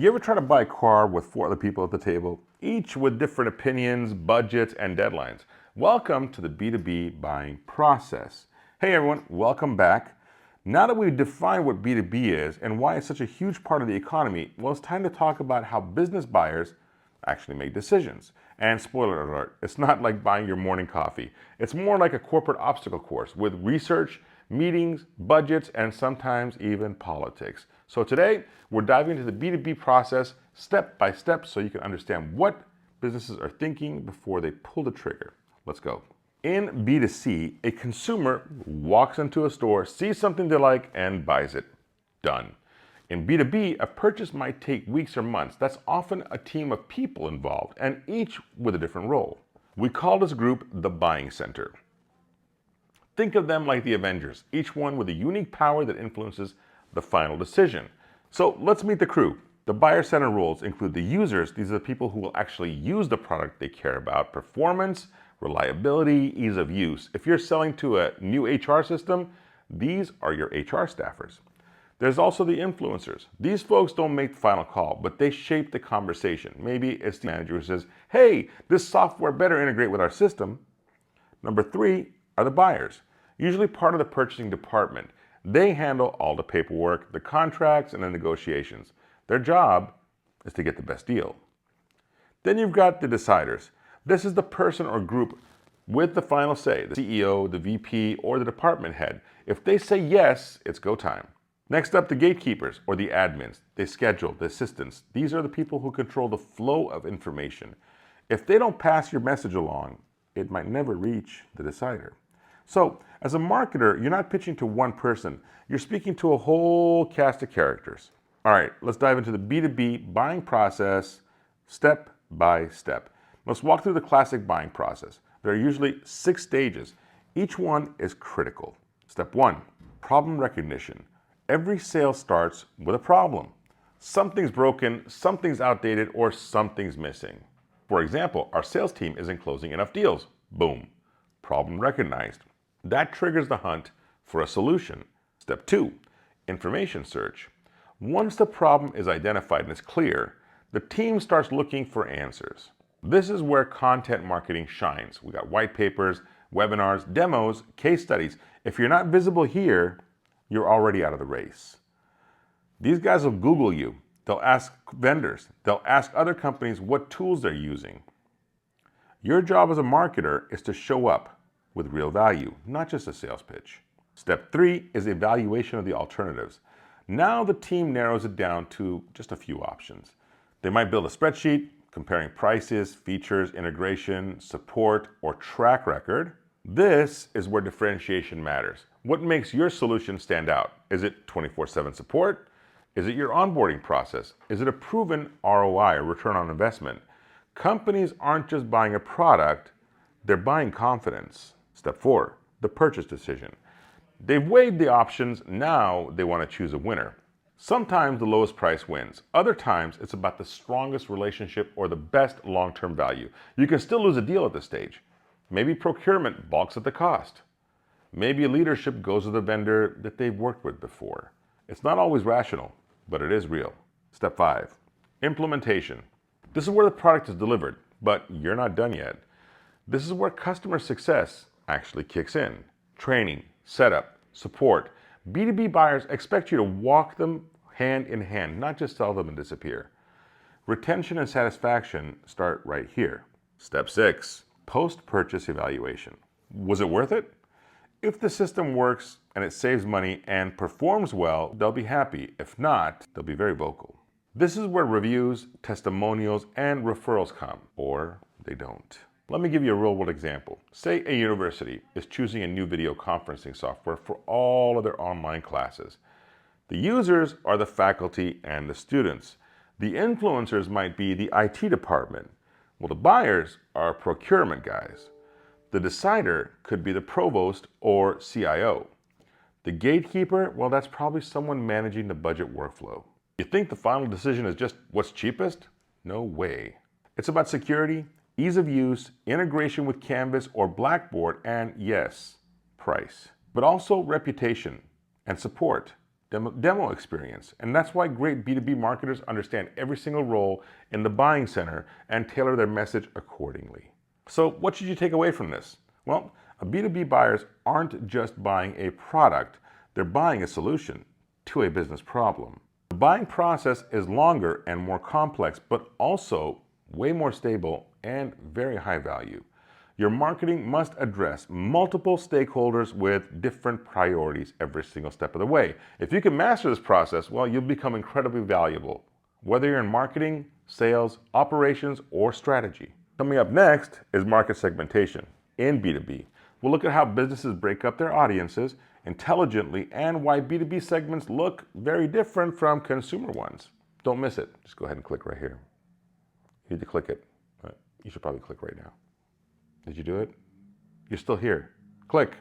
You ever try to buy a car with 4 other people at the table, each with different opinions, budgets, and deadlines? Welcome to the B2B buying process. Hey everyone, welcome back. Now that we've defined what B2B is and why it's such a huge part of the economy, well, it's time to talk about how business buyers actually make decisions. And spoiler alert, it's not like buying your morning coffee. It's more like a corporate obstacle course with research, meetings, budgets, and sometimes even politics. So today, we're diving into the B2B process step by step so you can understand what businesses are thinking before they pull the trigger. Let's go. In B2C, a consumer walks into a store, sees something they like, and buys it. Done. In B2B, a purchase might take weeks or months. That's often a team of people involved, and each with a different role. We call this group the buying center. Think of them like the Avengers, each one with a unique power that influences the final decision. So let's meet the crew. The buyer center roles include the users. These are the people who will actually use the product they care about. Performance, reliability, ease of use. If you're selling to a new HR system, these are your HR staffers. There's also the influencers. These folks don't make the final call, but they shape the conversation. Maybe it's the manager who says, hey, this software better integrate with our system. Number 3 are the buyers, usually part of the purchasing department. They handle all the paperwork, the contracts, and the negotiations. Their job is to get the best deal. Then you've got the deciders. This is the person or group with the final say, the CEO, the VP, or the department head. If they say yes, it's go time. Next up, the gatekeepers, or the admins. They schedule, the assistants. These are the people who control the flow of information. If they don't pass your message along, it might never reach the decider. So, as a marketer, you're not pitching to one person. You're speaking to a whole cast of characters. All right, let's dive into the B2B buying process step by step. Let's walk through the classic buying process. There are usually 6 stages. Each one is critical. Step 1, problem recognition. Every sale starts with a problem. Something's broken, something's outdated, or something's missing. For example, our sales team isn't closing enough deals. Boom, problem recognized. That triggers the hunt for a solution. Step 2, information search. Once the problem is identified and is clear, the team starts looking for answers. This is where content marketing shines. We got white papers, webinars, demos, case studies. If you're not visible here, you're already out of the race. These guys will Google you. They'll ask vendors. They'll ask other companies what tools they're using. Your job as a marketer is to show up with real value, not just a sales pitch. Step 3 is evaluation of the alternatives. Now the team narrows it down to just a few options. They might build a spreadsheet comparing prices, features, integration, support, or track record. This is where differentiation matters. What makes your solution stand out? Is it 24/7 support? Is it your onboarding process? Is it a proven ROI, or return on investment? Companies aren't just buying a product, they're buying confidence. Step 4, the purchase decision. They've weighed the options, now they want to choose a winner. Sometimes the lowest price wins. Other times it's about the strongest relationship or the best long-term value. You can still lose a deal at this stage. Maybe procurement balks at the cost. Maybe leadership goes with a vendor that they've worked with before. It's not always rational, but it is real. Step 5, implementation. This is where the product is delivered, but you're not done yet. This is where customer success actually kicks in. Training, setup, support. B2B buyers expect you to walk them hand in hand, not just sell them and disappear. Retention and satisfaction start right here. Step 6, post-purchase evaluation. Was it worth it? If the system works and it saves money and performs well, they'll be happy. If not, they'll be very vocal. This is where reviews, testimonials, and referrals come, or they don't. Let me give you a real-world example. Say a university is choosing a new video conferencing software for all of their online classes. The users are the faculty and the students. The influencers might be the IT department. Well, the buyers are procurement guys. The decider could be the provost or CIO. The gatekeeper, well, that's probably someone managing the budget workflow. You think the final decision is just what's cheapest? No way. It's about security, ease of use, integration with Canvas or Blackboard, and yes, price. But also reputation and support. demo experience. And that's why great B2B marketers understand every single role in the buying center and tailor their message accordingly. So what should you take away from this? Well, B2B buyers aren't just buying a product, they're buying a solution to a business problem. The buying process is longer and more complex, but also way more stable and very high value. Your marketing must address multiple stakeholders with different priorities every single step of the way. If you can master this process, well, you'll become incredibly valuable, whether you're in marketing, sales, operations, or strategy. Coming up next is market segmentation in B2B. We'll look at how businesses break up their audiences intelligently and why B2B segments look very different from consumer ones. Don't miss it. Just go ahead and click right here. You need to click it. You should probably click right now. Did you do it? You're still here. Click.